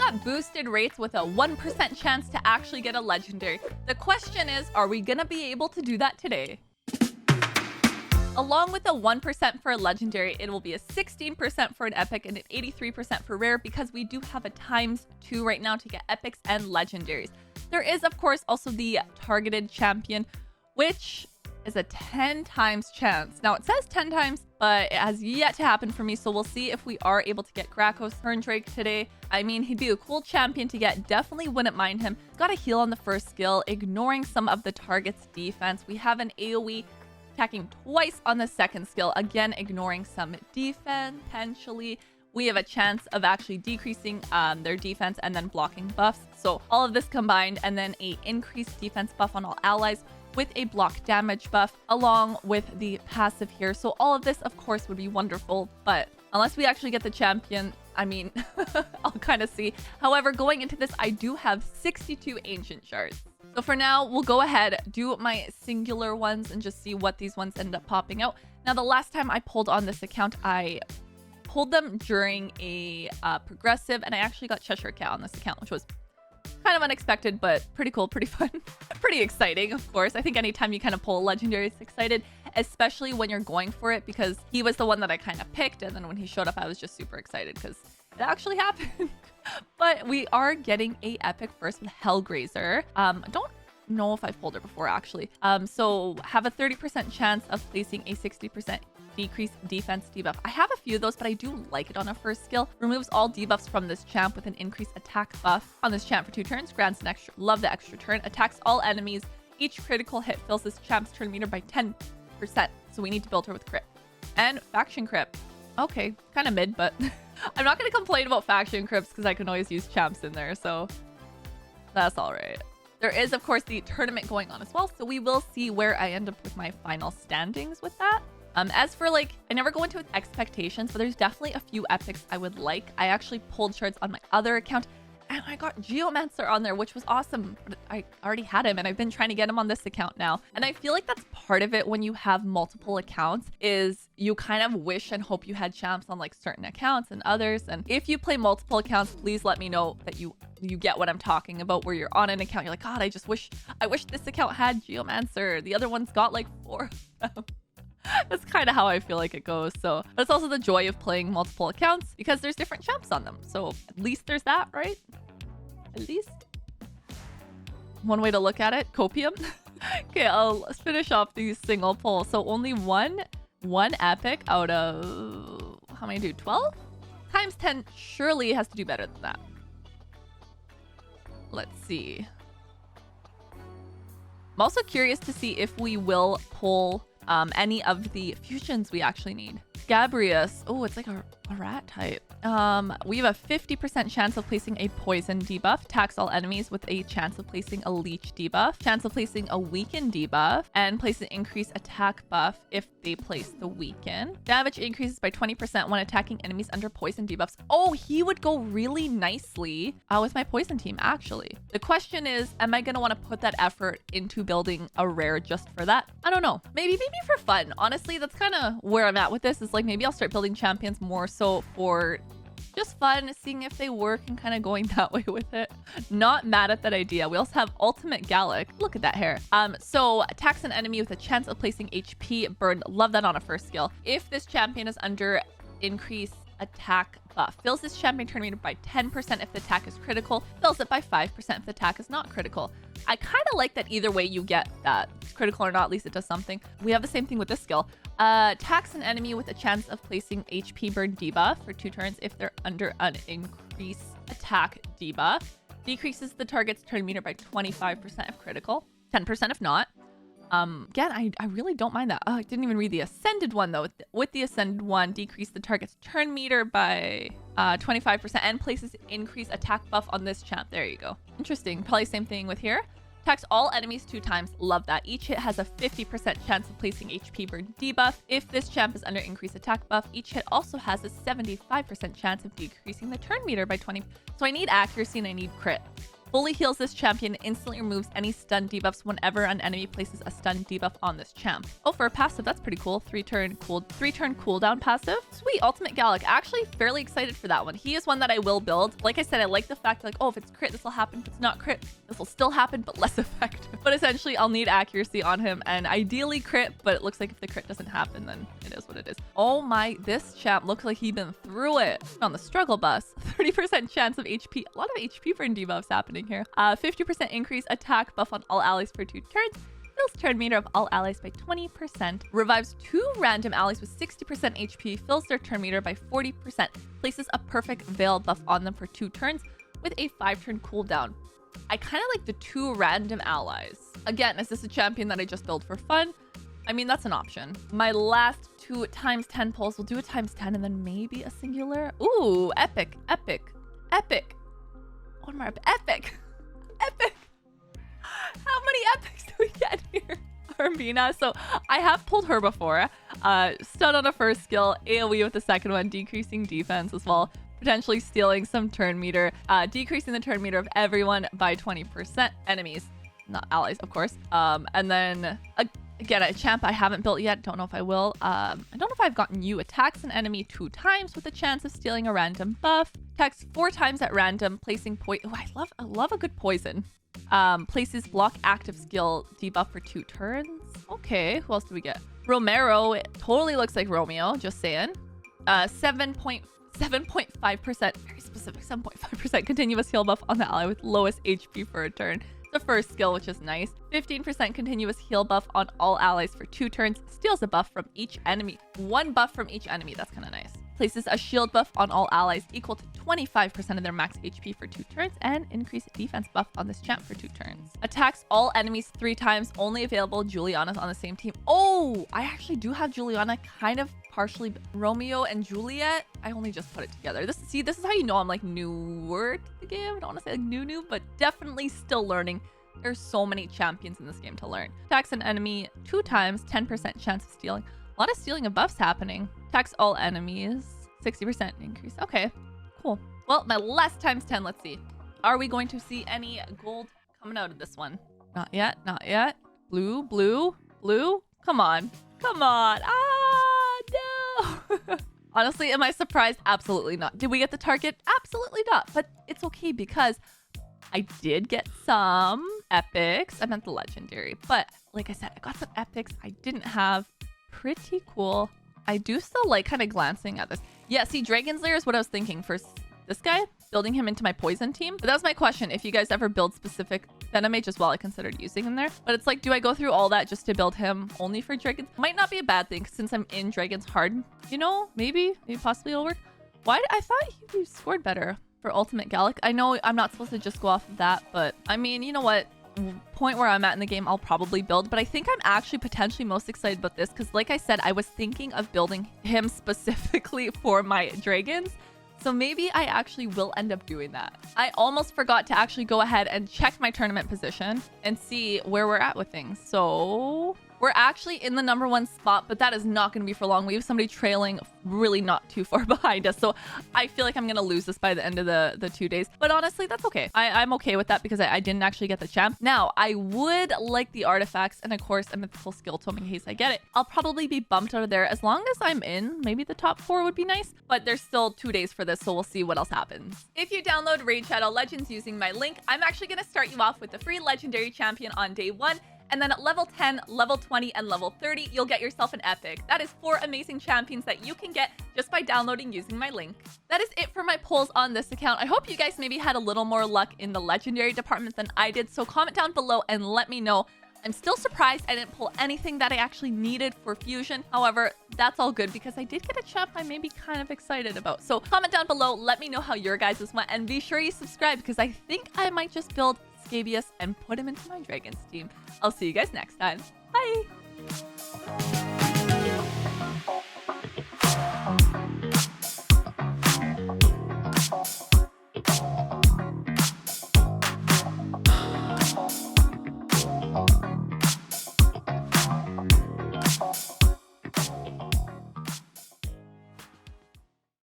got boosted rates with a 1% chance to actually get a legendary. The question is, are we gonna be able to do that today? Along with a 1% for a legendary, it will be a 16% for an epic and an 83% for rare, because we do have a ×2 right now to get epics and legendaries. There is, of course, also the targeted champion, which is a 10 times chance. Now, it says 10 times, but it has yet to happen for me, so we'll see if we are able to get Gracchos Turndrake today. I mean, he'd be a cool champion to get. Definitely wouldn't mind him. He's got a heal on the first skill, ignoring some of the target's defense. We have an AoE attacking twice on the second skill, again ignoring some defense. Potentially we have a chance of actually decreasing their defense and then blocking buffs. So all of this combined, and then a increased defense buff on all allies with a block damage buff along with the passive here. So all of this, of course, would be wonderful, but unless we actually get the champion, I mean, I'll kind of see. However, going into this, I do have 62 ancient shards. So for now, we'll go ahead, do my singular ones, and just see what these ones end up popping out. Now, the last time I pulled on this account, I pulled them during a progressive, and I actually got Cheshire Cat on this account, which was kind of unexpected, but pretty cool, pretty fun, pretty exciting, of course. I think anytime you kind of pull a legendary, it's excited, especially when you're going for it, because he was the one that I kind of picked, and then when he showed up, I was just super excited because it actually happened. But we are getting a epic first with Hellgrazer. I don't know if I've pulled her before, actually. So have a 30% chance of placing a 60% decreased defense debuff. I have a few of those, but I do like it on a first skill. Removes all debuffs from this champ with an increased attack buff on this champ for 2 turns. Grants an extra, love the extra turn. Attacks all enemies. Each critical hit fills this champ's turn meter by 10%. So we need to build her with crit. And faction crit. Okay, kind of mid, but I'm not going to complain about faction crypts because I can always use champs in there, so that's all right. There is, of course, the tournament going on as well, so we will see where I end up with my final standings with that. As for, like, I never go into with expectations, but there's definitely a few epics I would like. I actually pulled shards on my other account, and I got Geomancer on there, which was awesome. But I already had him, and I've been trying to get him on this account now. And I feel like that's part of it when you have multiple accounts, is you kind of wish and hope you had champs on like certain accounts and others. And if you play multiple accounts, please let me know that you get what I'm talking about, where you're on an account, you're like, God, I wish this account had Geomancer. The other one's got like 4 of them. That's kind of how I feel like it goes. So, but it's also the joy of playing multiple accounts because there's different champs on them. So at least there's that, right? At least. One way to look at it, copium. Okay, let's finish off these single pulls. So only one epic out of, how many do? 12? Times 10 surely has to do better than that. Let's see. I'm also curious to see if we will pull any of the fusions we actually need. Gabrius. Oh, it's like a rat type. We have a 50% chance of placing a poison debuff. Attacks all enemies with a chance of placing a leech debuff. Chance of placing a weaken debuff. And place an increased attack buff if they place the weaken. Damage increases by 20% when attacking enemies under poison debuffs. Oh, he would go really nicely with my poison team, actually. The question is, am I going to want to put that effort into building a rare just for that? I don't know. Maybe for fun. Honestly, that's kind of where I'm at with this. Is like, maybe I'll start building champions more so for just fun, seeing if they work and kind of going that way with it. Not mad at that idea. We also have ultimate Galek. Look at that hair. So attacks an enemy with a chance of placing HP burned. Love that on a first skill. If this champion is under increased attack buff, fills this champion turn meter by 10% if the attack is critical, fills it by 5% if the attack is not critical. I kind of like that either way you get that. It's critical or not, at least it does something. We have the same thing with this skill. Attacks an enemy with a chance of placing HP burn debuff for 2 turns if they're under an increased attack debuff. Decreases the target's turn meter by 25% if critical, 10% if not. Again, I really don't mind that. Oh, I didn't even read the Ascended one, though. With the Ascended one, decrease the target's turn meter by 25% and places increased attack buff on this champ. There you go. Interesting. Probably same thing with here. Attacks all enemies 2 times. Love that. Each hit has a 50% chance of placing HP burn debuff. If this champ is under increased attack buff, each hit also has a 75% chance of decreasing the turn meter by 20. So I need accuracy and I need crit. Fully heals this champion and instantly removes any stun debuffs whenever an enemy places a stun debuff on this champ. Oh, for a passive, that's pretty cool. 3-turn cooldown passive. Sweet, ultimate Galek. Actually fairly excited for that one. He is one that I will build. Like I said, I like the fact like, oh, if it's crit, this will happen. If it's not crit, this will still happen, but less effective. But essentially, I'll need accuracy on him and ideally crit, but it looks like if the crit doesn't happen, then it is what it is. Oh my, this champ looks like he's been through it. On the struggle bus, 30% chance of HP. A lot of HP burn debuffs happening here. 50% increase attack buff on all allies for 2 turns. Fills turn meter of all allies by 20%. Revives 2 random allies with 60% HP. Fills their turn meter by 40%. Places a perfect veil buff on them for 2 turns with a 5-turn cooldown. I kind of like the 2 random allies. Again, is this a champion that I just build for fun? I mean, that's an option. My last 2 ×10 pulls, we'll do a ×10 and then maybe a singular. Ooh, epic, epic, epic. One more epic, epic. How many epics do we get here? Armina. So I have pulled her before. Stun on a first skill, AoE with the second one, decreasing defense as well. Potentially stealing some turn meter, decreasing the turn meter of everyone by 20%. Enemies, not allies, of course. And then again, a champ I haven't built yet. Don't know if I will. I don't know if I've gotten you. Attacks an enemy 2 times with a chance of stealing a random buff. Attacks 4 times at random, placing poison. Oh, I love a good poison. Places block active skill debuff for 2 turns. Okay, who else do we get? Romero. It totally looks like Romeo. Just saying. 7.5%. Very specific. 7.5% continuous heal buff on the ally with lowest HP for a turn. The first skill, which is nice. 15% continuous heal buff on all allies for 2 turns. Steals a buff from each enemy. 1 buff from each enemy. That's kind of nice. Places a shield buff on all allies equal to 25% of their max HP for 2 turns. And increase defense buff on this champ for 2 turns. Attacks all enemies 3 times. Only available Juliana's on the same team. Oh, I actually do have Juliana kind of partially. Romeo and Juliet. I only just put it together. This is how you know I'm like newer to the game. I don't want to say like new, but definitely still learning. There's so many champions in this game to learn. Attacks an enemy 2 times, 10% chance of stealing. A lot of stealing of buffs happening. Attacks all enemies, 60% increase. Okay, cool. Well, my last ×10, let's see. Are we going to see any gold coming out of this one? Not yet, not yet. Blue, blue, blue. Come on, come on. Ah, no. Honestly, am I surprised? Absolutely not. Did we get the target? Absolutely not. But it's okay because I did get some epics. I meant the legendary. But like I said, I got some epics I didn't have. Pretty cool. I do still like kind of glancing at this. Yeah, see, Dragon's Lair is what I was thinking for this guy. Building him into my poison team. But that was my question. If you guys ever build specific Venom Mage as well, I considered using him there. But it's like, do I go through all that just to build him only for Dragons? Might not be a bad thing since I'm in Dragons hard. You know, maybe possibly it'll work. Why? I thought he scored better for Ultimate Galek. I know I'm not supposed to just go off of that, but I mean, you know what? Point where I'm at in the game, I'll probably build. But I think I'm actually potentially most excited about this because like I said, I was thinking of building him specifically for my Dragons. So maybe I actually will end up doing that. I almost forgot to actually go ahead and check my tournament position and see where we're at with things. So we're actually in the #1 spot, but that is not going to be for long. We have somebody trailing really not too far behind us. So I feel like I'm going to lose this by the end of the 2 days. But honestly, that's okay. I'm okay with that because I didn't actually get the champ. Now, I would like the artifacts and of course a mythical skill tome in case I get it. I'll probably be bumped out of there as long as I'm in. Maybe the top 4 would be nice, but there's still 2 days for this. So we'll see what else happens. If you download Raid Shadow Legends using my link, I'm actually going to start you off with the free legendary champion on day 1. And then at level 10, level 20, and level 30, you'll get yourself an epic. That is 4 amazing champions that you can get just by downloading using my link. That is it for my polls on this account. I hope you guys maybe had a little more luck in the legendary department than I did. So comment down below and let me know. I'm still surprised I didn't pull anything that I actually needed for fusion. However, that's all good because I did get a champ I may be kind of excited about. So comment down below, let me know how your guys' went, and be sure you subscribe because I think I might just build Scabious and put him into my Dragons team. I'll see you guys next time. Bye!